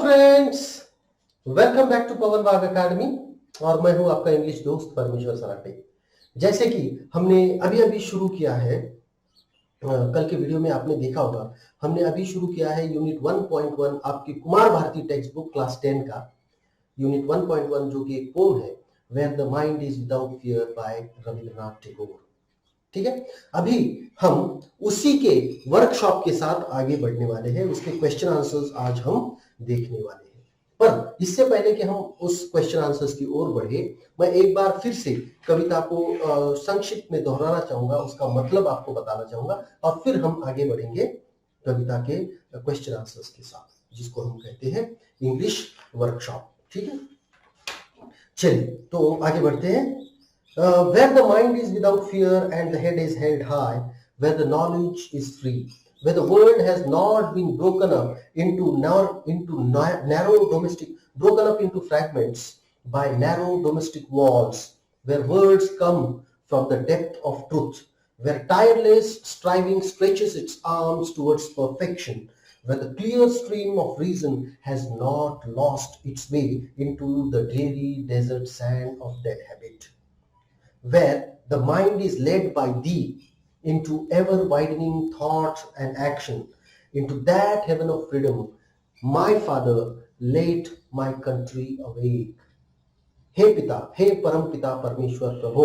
Friends, welcome back to Pawan Bagh academy. और मैं हूं आपका इंग्लिश दोस्त परमेश्वर सराटे। जैसे कि हमने अभी अभी शुरू किया है, कल के वीडियो में आपने देखा होगा, हमने अभी शुरू किया है यूनिट 1.1 आपकी Kumar Bharati text book class 10 का यूनिट 1.1, जो कि एक पोम है, where the mind is without fear by Rabindranath Tagore. ठीक है, अभी हम उसी के वर्कशॉप के साथ आगे बढ़ने वाले हैं। उसके क्वेश्चन आंसर्स आज हम देखने वाले हैं। पर इससे पहले कि हम उस क्वेश्चन आंसर्स की ओर बढ़े, मैं एक बार फिर से कविता को संक्षिप्त में दोहराना चाहूंगा, उसका मतलब आपको बताना चाहूंगा, और फिर हम आगे बढ़ेंगे कविता के क्वेश्चन आंसर्स के साथ, जिसको हम कहते हैं इंग्लिश वर्कशॉप। ठीक है, चलिए तो आगे बढ़ते हैं। Where the mind is without fear and the head is held high, where the knowledge is free, where the world has not been broken up broken up into fragments by narrow domestic walls, where words come from the depth of truth, where tireless striving stretches its arms towards perfection, where the clear stream of reason has not lost its way into the dreary desert sand of dead habit, where the mind is led by thee into ever-widening thought and action, into that heaven of freedom, my Father, let my country awake. हे पिता, हे परम पिता परमेश्वर प्रभु,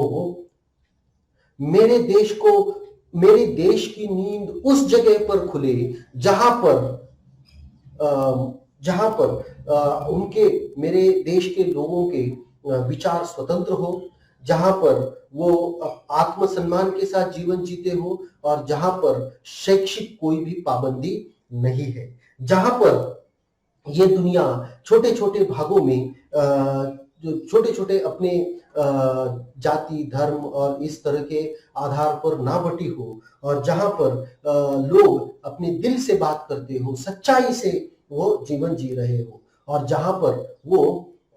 मेरे देश की नींद उस जगह पर खुले जहां पर उनके, मेरे देश के लोगों के विचार स्वतंत्र हो, जहां पर वो आत्मसम्मान के साथ जीवन जीते हो, और जहां पर शैक्षिक कोई भी पाबंदी नहीं है, जहां पर ये दुनिया छोटे छोटे भागों में जो छोटे छोटे अपने जाति, धर्म और इस तरह के आधार पर ना बटी हो, और जहां पर लोग अपने दिल से बात करते हो, सच्चाई से वो जीवन जी रहे हो, और जहां पर वो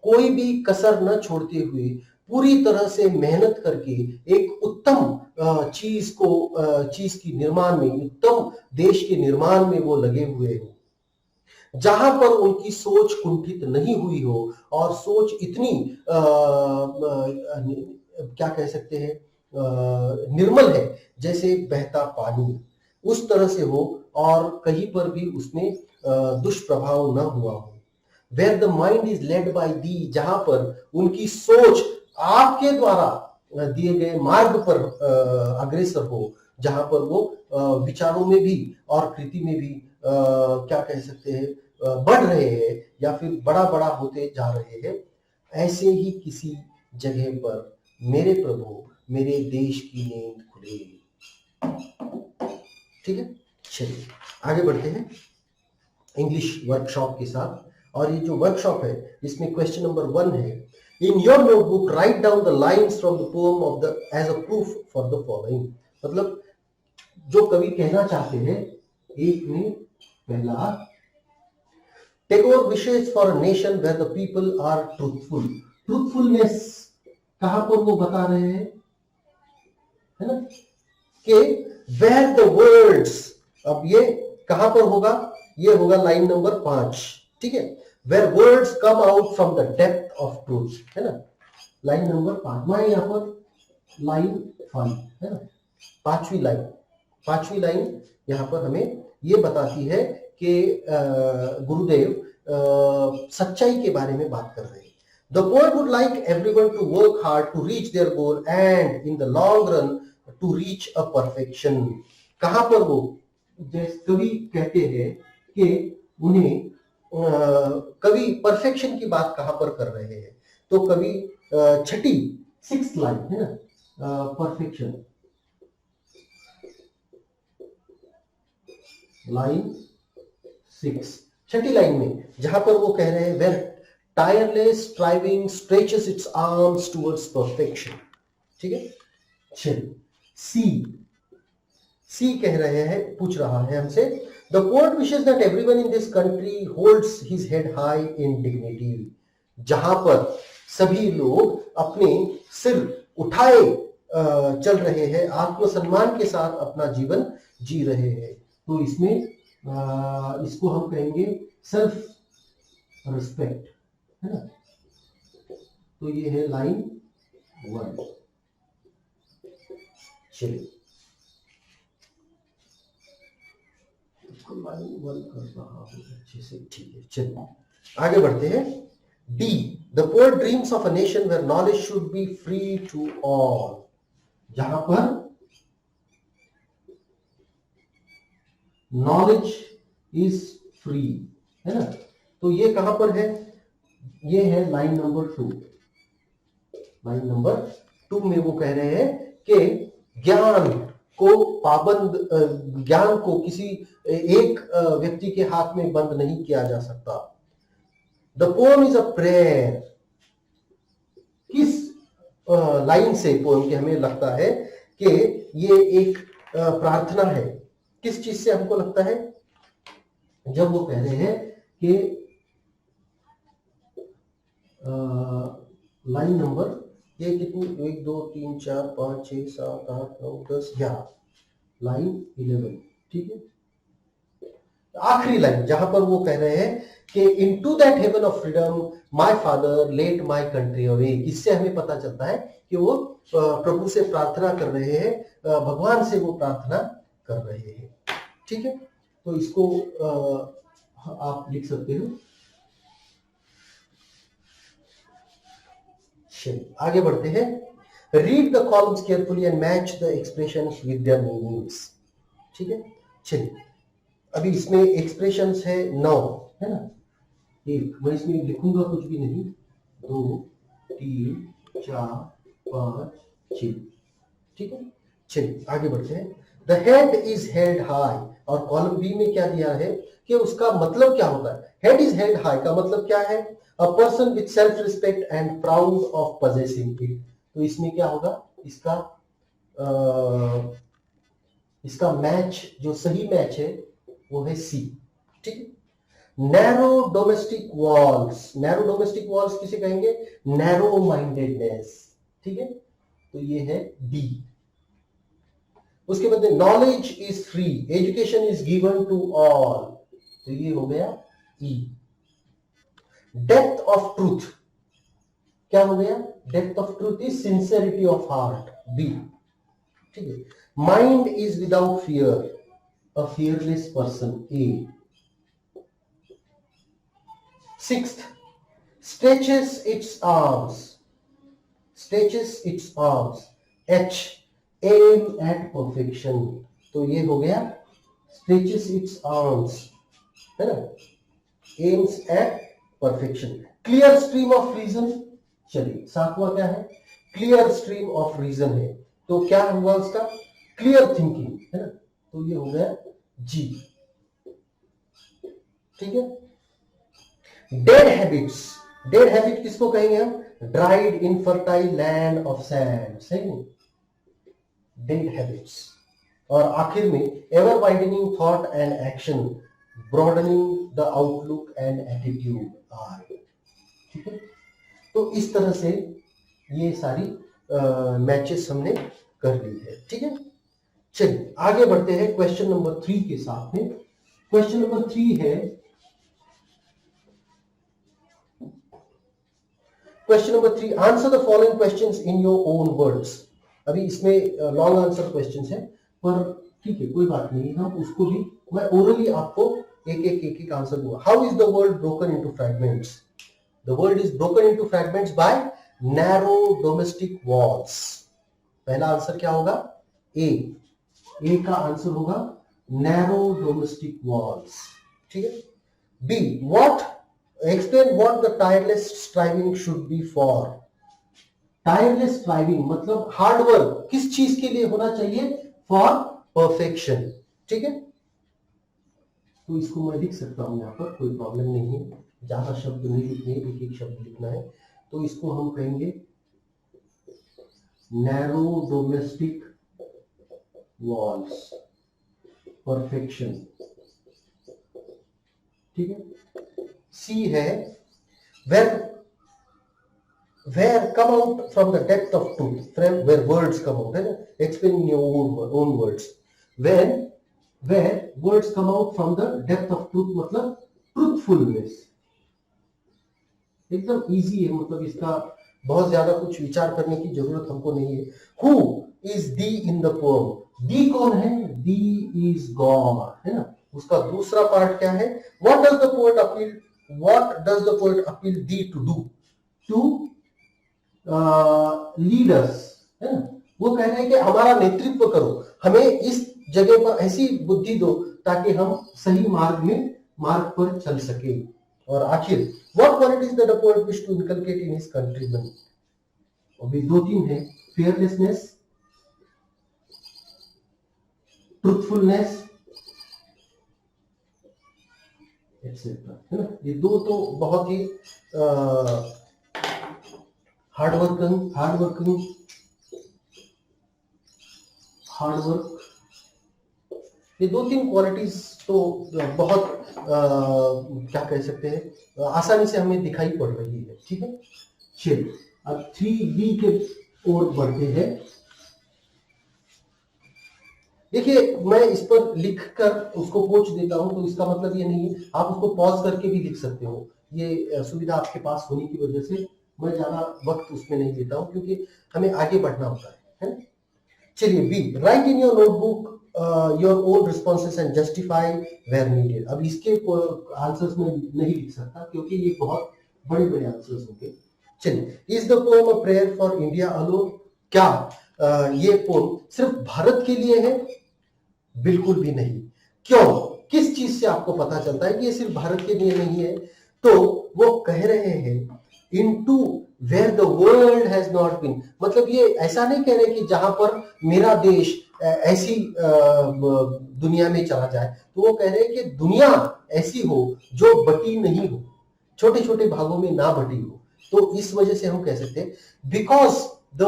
कोई भी कसर न छोड़ते हुए पूरी तरह से मेहनत करके एक उत्तम चीज की निर्माण में, उत्तम देश के निर्माण में वो लगे हुए हो, जहां पर उनकी सोच कुंठित नहीं हुई हो, और सोच इतनी क्या कह सकते हैं, निर्मल है जैसे बहता पानी, उस तरह से हो, और कहीं पर भी उसमें दुष्प्रभाव न हुआ हो। Where the mind is led by thee, जहां पर उनकी सोच आपके द्वारा दिए गए मार्ग पर अग्रसर हो, जहां पर वो विचारों में भी और कृति में भी क्या कह सकते हैं, बढ़ रहे हैं, या फिर बड़ा बड़ा होते जा रहे हैं, ऐसे ही किसी जगह पर मेरे प्रभु, मेरे देश की नींद खुले। ठीक है, चलिए आगे बढ़ते हैं इंग्लिश वर्कशॉप के साथ। और ये जो वर्कशॉप है, इसमें क्वेश्चन नंबर 1 है, in your notebook write down the lines from the poem of the age a proof for the following. मतलब जो कवि कहना चाहते हैं, एक में पहला, Tagore wishes for a nation where the people are truthful. Truthfulness कहां पर वो बता रहे हैं, है ना, कि वेयर द वर्ड्स, अब ये कहां पर होगा, ये होगा लाइन नंबर 5। ठीक है, where words come out from the depth of truth, है ना, लाइन नंबर 5। मैं यहाँ पर लाइन 5 है ना, पांचवी लाइन यहाँ पर हमें ये बताती है कि गुरुदेव सच्चाई के बारे में बात कर रहे हैं। The poet would like everyone to work hard to reach their goal and in the long run to reach a perfection। कहां पर वो, जैसे कवि कहते हैं कि उन्हें कवि परफेक्शन की बात कहां पर कर रहे हैं, तो कवि छठी 6th लाइन है ना, परफेक्शन लाइन 6, छठी लाइन में, जहां पर वो कह रहे हैं where tireless striving stretches its arms towards perfection. ठीक है, चलिए सी कह रहे हैं, पूछ रहा है हमसे, The poet wishes that everyone in this country holds his head high in dignity। जहां पर सभी लोग अपने सिर उठाए चल रहे हैं, आत्मसम्मान के साथ अपना जीवन जी रहे हैं। तो इसमें इसको हम कहेंगे सेल्फ रिस्पेक्ट, है ना। तो ये है लाइन 1। चलिए लाइन 1 कर रहा हूं अच्छे से, ठीक है। चलिए आगे बढ़ते हैं। D, the poet dreams of a nation where knowledge should be free to all. जहां पर नॉलेज इज फ्री, है ना। तो ये कहां पर है? ये है लाइन नंबर 2। लाइन नंबर 2 में वो कह रहे हैं कि ज्ञान को किसी एक व्यक्ति के हाथ में बंद नहीं किया जा सकता। The poem is a prayer. किस लाइन से पोएम के हमें लगता है कि ये एक प्रार्थना है? किस चीज से हमको लगता है? जब वो कह रहे हैं कि लाइन नंबर ये कितनी, 1 2 3 4 5 6 7 8 9 10 11, लाइन 11, ठीक है। आखिरी लाइन जहां पर वो कह रहे हैं कि into that heaven of freedom my father let my country away. इससे हमें पता चलता है कि वो प्रभु से प्रार्थना कर रहे हैं, भगवान से वो प्रार्थना कर रहे हैं, ठीक है। तो इसको आप लिख सकते हो। आगे बढ़ते हैं। Read the columns carefully and match the expressions with their meanings, ठीक है। चलिए अभी इसमें एक्सप्रेशंस है 9, है ना। एक मैं इसमें लिखूंगा कुछ भी नहीं, 2 3 4 5 6, ठीक है। चलिए आगे बढ़ते हैं। The head is held high, और कॉलम बी में क्या दिया है कि उसका मतलब क्या होता है? हेड इज हेल्ड हाई का मतलब क्या है? A person with self respect and proud of possessing it. तो इसमें क्या होगा? इसका मैच, जो सही मैच है वो है सी, ठीक है। Narrow domestic walls, narrow domestic walls किसे कहेंगे? नैरो माइंडेडनेस, ठीक है। तो ये है डी। उसके बाद knowledge is free, education is given to all, तो ये हो गया ई। डेप्थ ऑफ ट्रूथ क्या हो गया? Depth of truth is sincerity of heart, B, ठीक है। Mind is without fear, a fearless person, A. Sixth, stretches its arms, stretches its arms, H. Aim at perfection, तो ये हो गया स्ट्रेचेस इट्स आर्म्स, है ना, aims at perfection. Clear stream of reason, चलिए 7वां क्या है? क्लियर स्ट्रीम ऑफ रीजन है, तो क्या हुआ उसका? क्लियर थिंकिंग, है ना। तो ये हो गया जी, ठीक है। डेड हैबिट्स, डेड हैबिट किसको कहेंगे हम? Dried infertile land of sand, सही नहीं, डेड हैबिट्स। और आखिर में ever widening thought and action, broadening the outlook and attitude are, ठीक है। तो इस तरह से ये सारी मैचेस हमने कर ली है, ठीक है। चलिए आगे बढ़ते हैं क्वेश्चन नंबर 3 के साथ में। क्वेश्चन नंबर 3 है, question number 3, answer the following questions in your own words. अभी इसमें लॉन्ग आंसर क्वेश्चंस है, पर ठीक है कोई बात नहीं, हम उसको भी मैं ओरली आपको एक आंसर दूंगा। How is the world broken into fragments? The world is broken into fragments by narrow domestic walls. पहला आंसर क्या होगा? ए का आंसर होगा नैरो डोमेस्टिक वॉल्स, ठीक है। B, what, explain what the tireless striving should be for. Tireless striving मतलब hard work किस चीज के लिए होना चाहिए? फॉर परफेक्शन, ठीक है। तो इसको मैं लिख सकता हूं यहां पर, कोई प्रॉब्लम नहीं है, ज्यादा शब्द नहीं लिखने, एक शब्द लिखना है। तो इसको हम कहेंगे नैरो डोमेस्टिक वॉल्स, परफेक्शन, ठीक है। सी है where come out from the depth of truth, where words come out, है ना, explain in your own words, where words come out from the depth of truth मतलब truthfulness, एकदम easy है, मतलब इसका बहुत ज्यादा कुछ विचार करने की जरूरत हमको नहीं है। Who is the in the poem? The कौन है? दी इज गॉड, है ना। उसका दूसरा पार्ट क्या है? What does the poet appeal, what does the poet appeal the to do? To leaders, है ना। वो कह रहे हैं कि हमारा नेतृत्व करो, हमें इस जगह पर ऐसी बुद्धि दो ताकि हम सही मार्ग पर चल सके। और आखिर what qualities that the poet wish to inculcate in his countryman? अभी दो तीन है, फेयरलेसनेस, ट्रूथफुलनेस एक्सेट्रा, है ना। ये दो तो बहुत ही हार्ड वर्क, ये दो तीन क्वालिटीज तो बहुत क्या कह सकते हैं, आसानी से हमें दिखाई पड़ रही है। ठीक है, चलिए अब 3B के ओर बढ़ते हैं। देखिए, मैं इस पर लिखकर उसको पोंछ देता हूं, तो इसका मतलब ये नहीं है, आप उसको पॉज करके भी लिख सकते हो। ये सुविधा आपके पास होने की वजह से मैं ज्यादा वक्त उसमें नहीं देता हूं, क्योंकि हमें आगे बढ़ना होता है ना। चलिए, B, write in your notebook your own responses and justify where needed. अब इसके आंसर्स में नहीं लिख सकता, क्योंकि ये बहुत बड़े बड़े आंसर्स होंगे। चलिए, is the poem a prayer for India alone? क्या ये पोएम सिर्फ भारत के लिए है? बिल्कुल भी नहीं। क्यों? किस चीज से आपको पता चलता है कि ये सिर्फ भारत के लिए नहीं है? तो वो कह रहे हैं into where the world has not been, मतलब ये ऐसा नहीं कह रहे कि जहां पर मेरा देश ऐसी दुनिया में चला जाए, तो वो कह रहे हैं कि दुनिया ऐसी हो जो बटी नहीं हो, छोटे छोटे भागों में ना बटी हो। तो इस वजह से हम कह सकते हैं बिकॉज द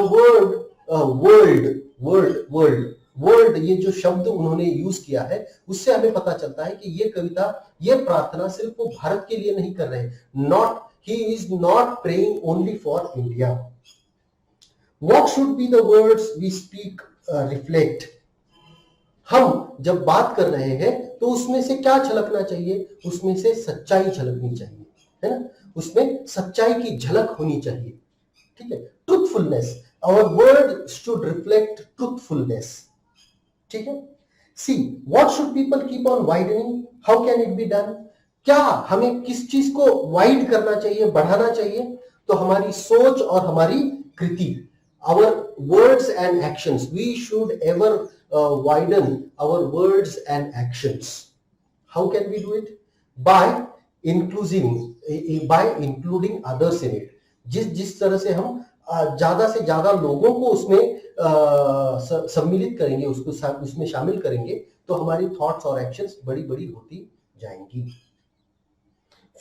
वर्ल्ड, ये जो शब्द उन्होंने यूज किया है, उससे हमें पता चलता है कि ये कविता, ये प्रार्थना सिर्फ वो भारत के लिए नहीं कर रहे हैं। Not, he is not praying only for India. What should be the words we speak reflect? हम जब बात कर रहे हैं तो उसमें से क्या झलकना चाहिए? उसमें से सच्चाई झलकनी चाहिए, है ना। उसमें सच्चाई की झलक होनी चाहिए। ठीक है, truthfulness, our word should reflect truthfulness. ठीक है। सी, what should people keep on widening? How can it be done? क्या हमें किस चीज को वाइड करना चाहिए, बढ़ाना चाहिए? तो हमारी सोच और हमारी कृति, our words and actions, we should ever widen our words and actions. How can we do it? By including others in it. जिस तरह से हम ज्यादा से ज्यादा लोगों को उसमें सम्मिलित करेंगे, उसमें शामिल करेंगे, तो हमारी थॉट्स और एक्शंस बड़ी बड़ी होती जाएंगी।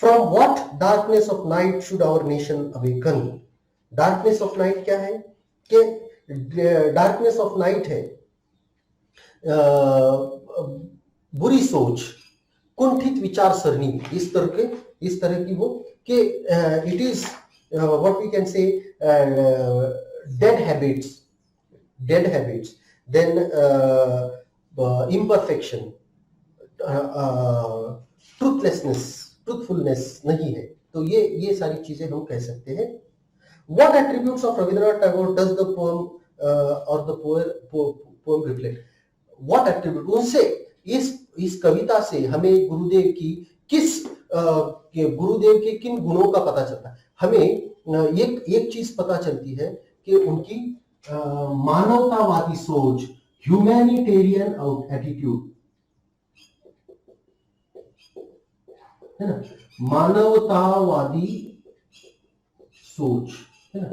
From what darkness of night should our nation awaken? Darkness of night क्या है? कि darkness of night है बुरी सोच, कुंठित विचार सरणी, इस तरह की हो कि it is what we can say dead habits, then imperfection, truthfulness नहीं है। तो ये सारी चीजें हम कह सकते हैं। What attributes of Rabindranath Tagore does the poem or the poem reflect? What attribute, उनसे इस कविता से हमें गुरुदेव के किन गुणों का पता चलता है? हमें एक चीज पता चलती है कि उनकी मानवतावादी सोच, ह्यूमैनिटेरियन एटीट्यूड, है ना, मानवतावादी सोच, है ना।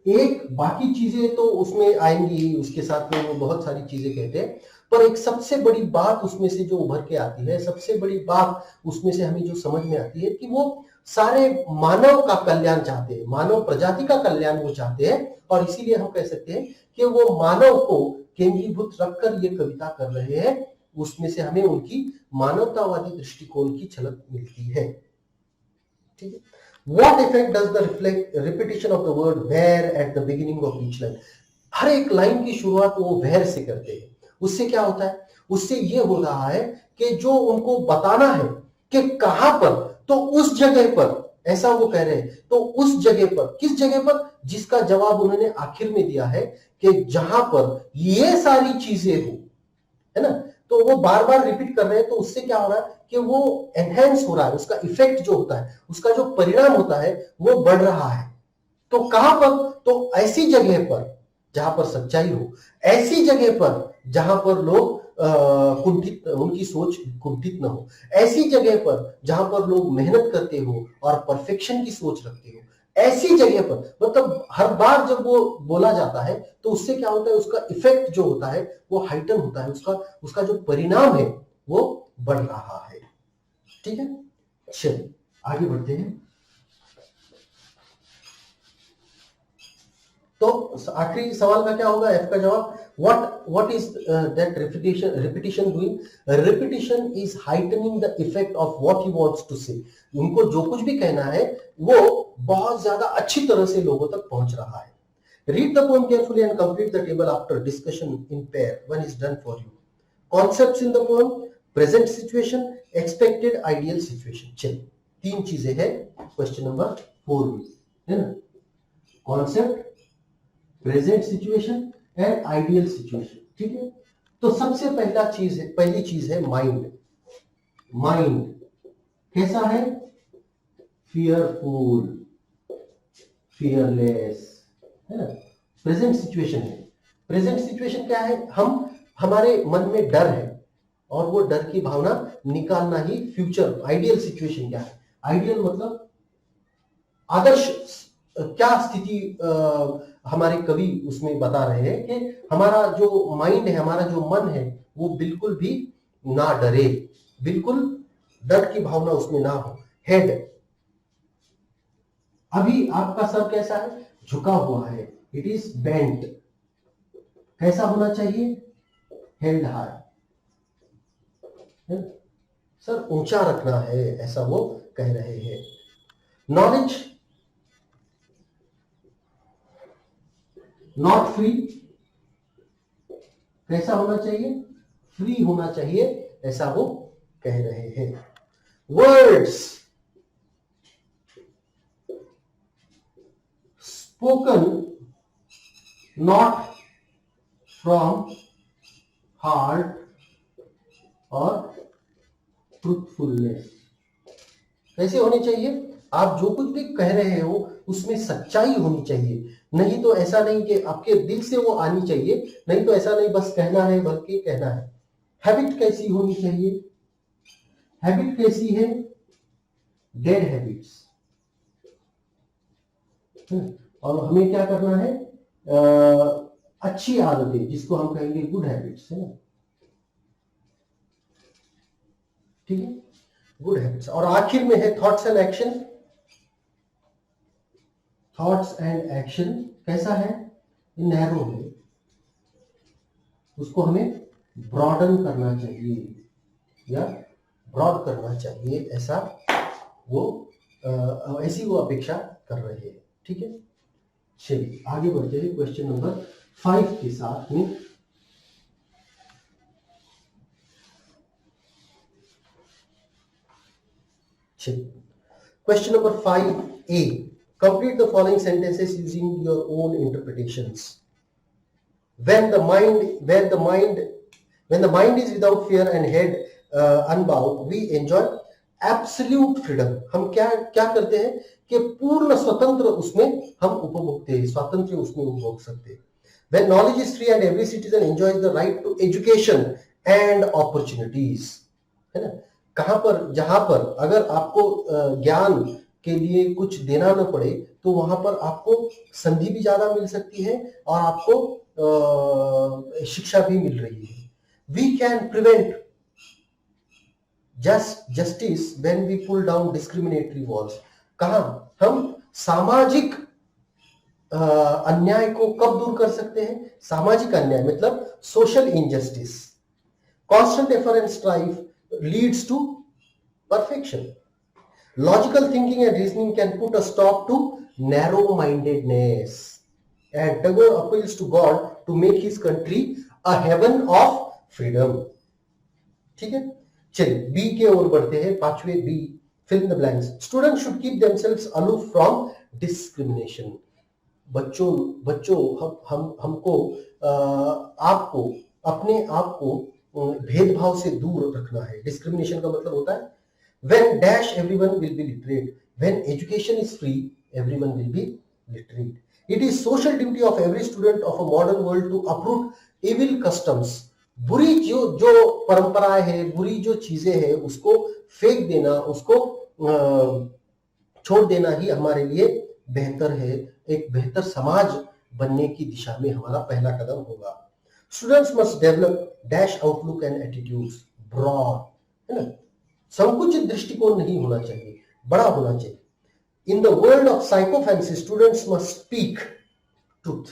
एक बाकी चीजें तो उसमें आएंगी, उसके साथ में वो बहुत सारी चीजें कहते हैं, पर एक सबसे बड़ी बात उसमें से जो उभर के आती है, सबसे बड़ी बात उसमें से हमें जो समझ में आती है कि वो सारे मानव का कल्याण चाहते हैं, मानव प्रजाति का कल्याण वो चाहते हैं। और इसीलिए हम कह सकते हैं कि वो मानव को केंद्रीभूत रखकर ये कविता कर रहे हैं। उसमें से हमें उनकी मानवतावादी दृष्टिकोण की झलक मिलती है। ठीक है। What effect does the repetition of the word where at the beginning of each line? हर एक लाइन की शुरुआत वो where से करते हैं। उससे क्या होता है? उससे ये हो रहा है कि जो उनको बताना है कि कहां पर, तो उस जगह पर ऐसा वो कह रहे हैं। तो उस जगह पर, किस जगह पर, जिसका जवाब उन्होंने आखिर में दिया है कि जहां पर ये सारी चीजें हो, है ना, तो वो बार बार रिपीट कर रहे हैं, तो उससे क्या हो रहा है कि वो एनहेंस हो रहा है, उसका इफेक्ट जो होता है, उसका जो परिणाम होता है वो बढ़ रहा है। तो कहां पर, तो ऐसी जगह पर जहां पर सच्चाई हो, ऐसी जगह पर जहां पर लोग कुंठित, उनकी सोच कुंठित न हो, ऐसी जगह पर जहां पर लोग मेहनत करते हो और परफेक्शन की सोच रखते हो, ऐसी जगह पर, मतलब हर बार जब वो बोला जाता है तो उससे क्या होता है, उसका इफेक्ट जो होता है वो हाइटन होता है, उसका उसका जो परिणाम है वो बढ़ रहा है। ठीक है, चलिए आगे बढ़ते हैं। तो आखिरी सवाल का क्या होगा, एफ का जवाब, what is that repetition doing? Repetition is heightening the effect of what he wants to say. उनको जो कुछ भी कहना है वो बहुत ज्यादा अच्छी तरह से लोगों तक पहुंच रहा है। Read the poem carefully and complete the table after discussion in pair. One is done for you. Concepts in the poem, present situation, expected ideal situation. चलिए, तीन चीजें हैं क्वेश्चन नंबर 4 में, है ना, concept, present situation and ideal situation. ठीक है, तो सबसे पहली चीज है माइंड। माइंड कैसा है, फियरफुल, फियरलेस, है ना। प्रेजेंट सिचुएशन है, प्रेजेंट सिचुएशन क्या है, हमारे मन में डर है और वो डर की भावना निकालना ही फ्यूचर। आइडियल सिचुएशन क्या है, आइडियल मतलब आदर्श क्या स्थिति हमारे कवि उसमें बता रहे हैं कि हमारा जो माइंड है, हमारा जो मन है, वो बिल्कुल भी ना डरे, बिल्कुल डर की भावना उसमें ना हो। हेड, अभी आपका सर कैसा है, झुका हुआ है, इट इज बेंट। कैसा होना चाहिए, हेल्ड हाई, सर ऊंचा रखना है, ऐसा वो कह रहे हैं। नॉलेज, नॉट फ्री, कैसा होना चाहिए, फ्री होना चाहिए, ऐसा वो कह रहे हैं। Words, spoken not from heart और ट्रूथफुलनेस, कैसे होने चाहिए, आप जो कुछ भी कह रहे हो उसमें सच्चाई होनी चाहिए, नहीं तो ऐसा नहीं कि आपके दिल से वो आनी चाहिए, नहीं तो ऐसा नहीं बस कहना है बल्कि कहना है। हैबिट कैसी होनी चाहिए, हैबिट कैसी है, डेड हैबिट्स, और हमें क्या करना है, अच्छी आदतें जिसको हम कहेंगे गुड हैबिट्स, है ना, ठीक है, गुड हैबिट्स। और आखिर में है thoughts and action. Thoughts and action कैसा है, नैरो है, उसको हमें ब्रॉडन करना चाहिए या ब्रॉड करना चाहिए, ऐसा वो ऐसी वो अपेक्षा कर रहे हैं। ठीक है, चलिए आगे बढ़ते हैं क्वेश्चन नंबर 5 के साथ में। Question number 5A. Complete the following sentences using your own interpretations. When the mind is without fear and head unbowed, we enjoy absolute freedom. हम क्या करते हैं कि पूर्ण स्वतंत्र उसमें हम उपभोगते हैं, स्वातंत्र्य उसमें उपभोग सकते हैं। When knowledge is free and every citizen enjoys the right to education and opportunities, है ना, कहां पर, जहां पर अगर आपको ज्ञान के लिए कुछ देना न पड़े तो वहां पर आपको संधि भी ज्यादा मिल सकती है और आपको शिक्षा भी मिल रही है। We can prevent justice when we pull down discriminatory walls. कहां हम सामाजिक अन्याय को कब दूर कर सकते हैं, सामाजिक अन्याय मतलब social injustice. Constant effort and strive leads to perfection. Logical thinking and reasoning can put a stop to narrow-mindedness. And Tagore appeals to God to make his country a heaven of freedom. ठीक है, चलिए B के ओर बढ़ते हैं, 5वें B, fill in the blanks. Students should keep themselves aloof from discrimination. बच्चों हमको आपको अपने आप को भेदभाव से दूर रखना है. डिस्क्रिमिनेशन का मतलब होता है when dash everyone will be literate. When education is free, everyone will be literate. It is social duty of every student of a modern world to uproot evil customs. बुरी जो परंपराएं हैं, बुरी जो चीजें हैं, उसको फेंक देना, उसको छोड़ देना ही हमारे लिए बेहतर है. एक बेहतर समाज बनने की दिशा में हमारा पहला कदम होगा. Students must develop dash outlook and attitudes broad, है ना. संकुचित दृष्टिकोण नहीं होना चाहिए, बड़ा होना चाहिए. In the world of sycophancy students must speak truth,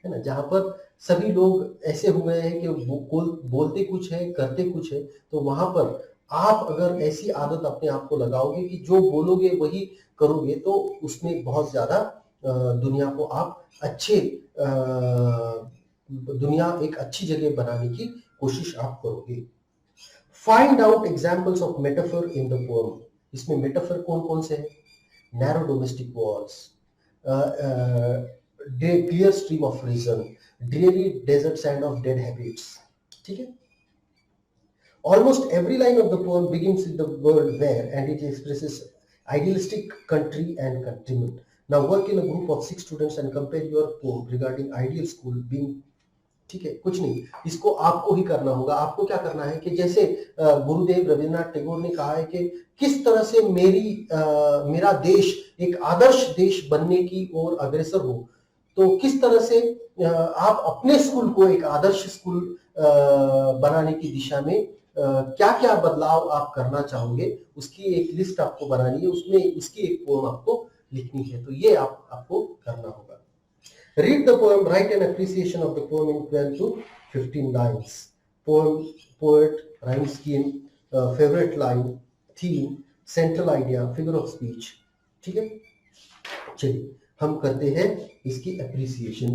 है ना. जहां पर सभी लोग ऐसे हो गए हैं कि बोलते कुछ है, करते कुछ है, तो वहां पर आप अगर ऐसी आदत अपने आप को लगाओगे कि जो बोलोगे वही करोगे, तो उसमें बहुत ज्यादा दुनिया को आप दुनिया एक अच्छी जगह बनाने की कोशिश आप करोगे. Find out examples of metaphor in the poem. इसमें मेटाफर कौन कौन से हैं? Narrow domestic walls, clear stream of reason, dreary desert sand of dead habits. ठीक है. Almost every line of the poem begins with the word where, and it expresses idealistic country and countrymen. Now work in a group of 6 students and compare your poem regarding ideal school being. ठीक है, कुछ नहीं, इसको आपको ही करना होगा. आपको क्या करना है कि जैसे गुरुदेव रविंद्रनाथ टैगोर ने कहा है कि किस तरह से मेरा देश एक आदर्श देश बनने की ओर अग्रसर हो, तो किस तरह से आप अपने स्कूल को एक आदर्श स्कूल बनाने की दिशा में क्या क्या बदलाव आप करना चाहोगे, उसकी एक लिस्ट आपको बनानी है. उसमें इसकी एक पोएम आपको लिखनी है. तो ये आपको करना होगा. Read the poem, write an appreciation of the poem in 12 to 15 lines. Poem, poet, rhyme scheme, favorite line, theme, central idea, figure of speech. ठीक है. चलिए हम करते हैं इसकी appreciation.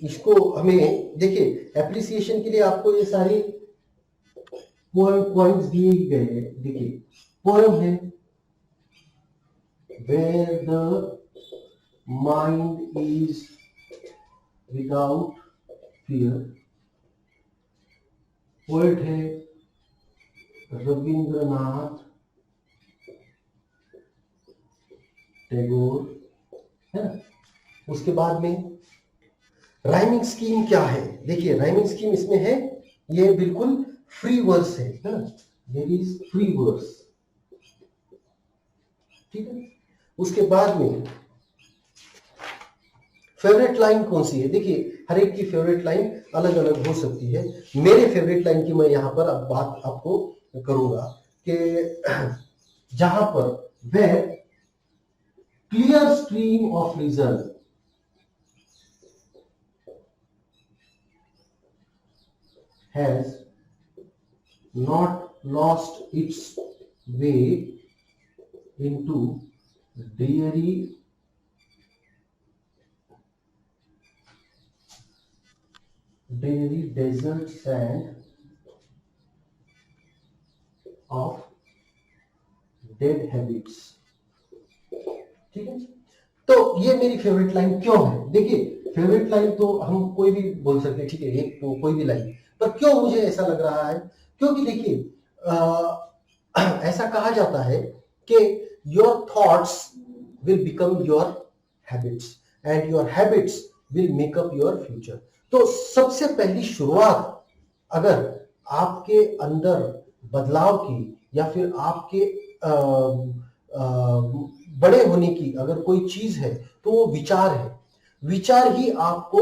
इसको हमें देखिए, appreciation के लिए आपको ये सारी पॉइंट्स दिए गए हैं. देखिए पोएम है where the mind is without fear. Poet है रविंद्रनाथ टैगोर, है ना. उसके बाद में राइमिंग स्कीम क्या है? देखिए राइमिंग स्कीम इसमें है, ये बिल्कुल फ्री वर्स है ना. There is free verse. ठीक है. उसके बाद में फेवरेट लाइन कौन सी है? देखिए हर एक की फेवरेट लाइन अलग अलग हो सकती है. मेरे फेवरेट लाइन की मैं यहां पर अब बात आपको करूंगा कि जहां पर वह clear stream of reason has not lost its way into dreary desert sand of dead habits. ठीक है. तो ये मेरी फेवरेट लाइन क्यों है? देखिए फेवरेट लाइन तो हम कोई भी बोल सकते हैं, ठीक है, एक तो कोई भी लाइन, पर क्यों मुझे ऐसा लग रहा है? क्योंकि देखिए ऐसा कहा जाता है कि your thoughts will become your habits and your habits will make up your future. तो सबसे पहली शुरुआत अगर आपके अंदर बदलाव की या फिर आपके बड़े होने की अगर कोई चीज है तो वो विचार है. विचार ही आपको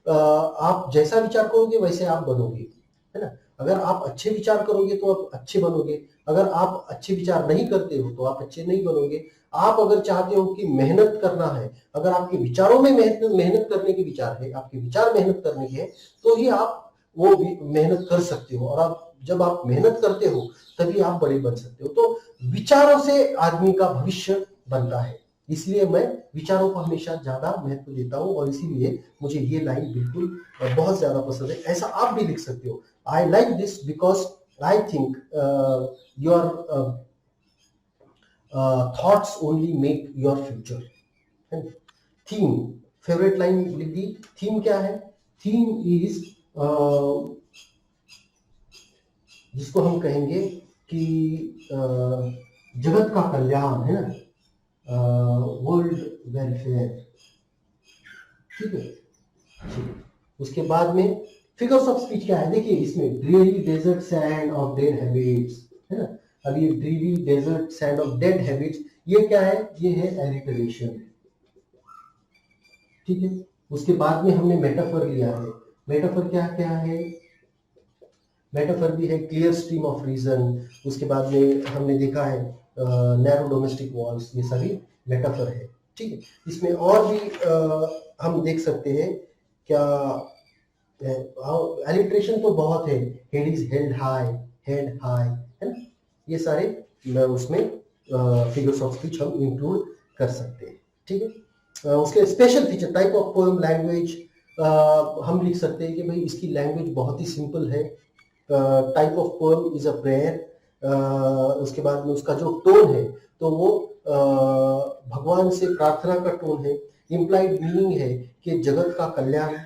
आप जैसा विचार करोगे वैसे आप बनोगे, है ना. अगर आप अच्छे विचार करोगे तो आप अच्छे बनोगे. अगर आप अच्छे विचार नहीं करते हो तो आप अच्छे नहीं बनोगे. आप अगर चाहते हो कि मेहनत करना है, अगर आपके विचारों में मेहनत करने के विचार है, आपके विचार मेहनत करने के हैं, तो ही आप वो मेहनत कर सकते हो. और आप जब आप मेहनत करते हो तभी आप बड़े बन सकते हो. तो विचारों से आदमी का भविष्य बनता है. इसलिए मैं विचारों को हमेशा ज्यादा महत्व देता हूं और इसीलिए मुझे ये लाइन बिल्कुल बहुत ज्यादा पसंद है. ऐसा आप भी लिख सकते हो. I like this because I think your thoughts only make your future. Theme, favourite line लिख दी। थीम क्या है? थीम इज जिसको हम कहेंगे कि जगत का कल्याण, है ना, वर्ल्ड वेलफेयर। ठीक है, उसके बाद में फिगर्स ऑफ स्पीच क्या है? देखिए इसमें dreary desert sand of dead habits, है ना। अब ये dreary desert sand of dead habits, ये क्या है? ये है एलिटरेशन। ठीक है, उसके बाद में हमने मेटाफर लिया है। मेटाफर क्या क्या है? मेटाफर भी है क्लियर स्ट्रीम ऑफ रीजन। उसके बाद में हमने देखा है नैरो डोमेस्टिक वॉल्स, ये सभी मेटाफर है। ठीक है, इसमें और भी हम देख सकते हैं क्या, एलिट्रेशन तो बहुत है। Head is held high, head high, है ना, ये सारे उसमें फिगर्स ऑफ स्पीच हम इंक्लूड कर सकते हैं। ठीक है, उसके special feature type of poem language, हम लिख सकते हैं कि भाई इसकी लैंग्वेज बहुत ही सिंपल है। Type of poem is a prayer. उसके बाद में उसका जो टोन है तो वो भगवान से प्रार्थना का टोन है। इम्प्लाइड मीनिंग है कि जगत का कल्याण।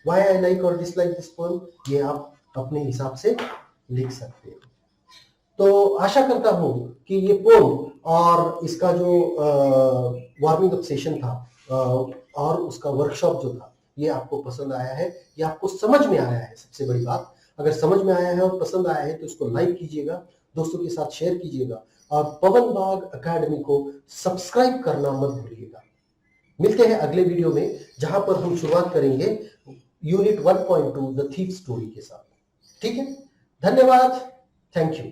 वाई आई लाइक और डिसलाइक दिस पोएम, ये आप अपने हिसाब से लिख सकते हैं। तो आशा करता हूं कि ये पोएम और इसका जो वार्मिंग अप सेशन था और उसका वर्कशॉप जो था, ये आपको पसंद आया है, ये आपको समझ में आया है। सबसे बड़ी बात, अगर समझ में आया है और पसंद आया है तो इसको लाइक कीजिएगा, दोस्तों के साथ शेयर कीजिएगा और पवन बाग अकेडमी को सब्सक्राइब करना मत भूलिएगा। मिलते हैं अगले वीडियो में, जहां पर हम शुरुआत करेंगे यूनिट 1.2 द थीफ स्टोरी के साथ। ठीक है, धन्यवाद, थैंक यू।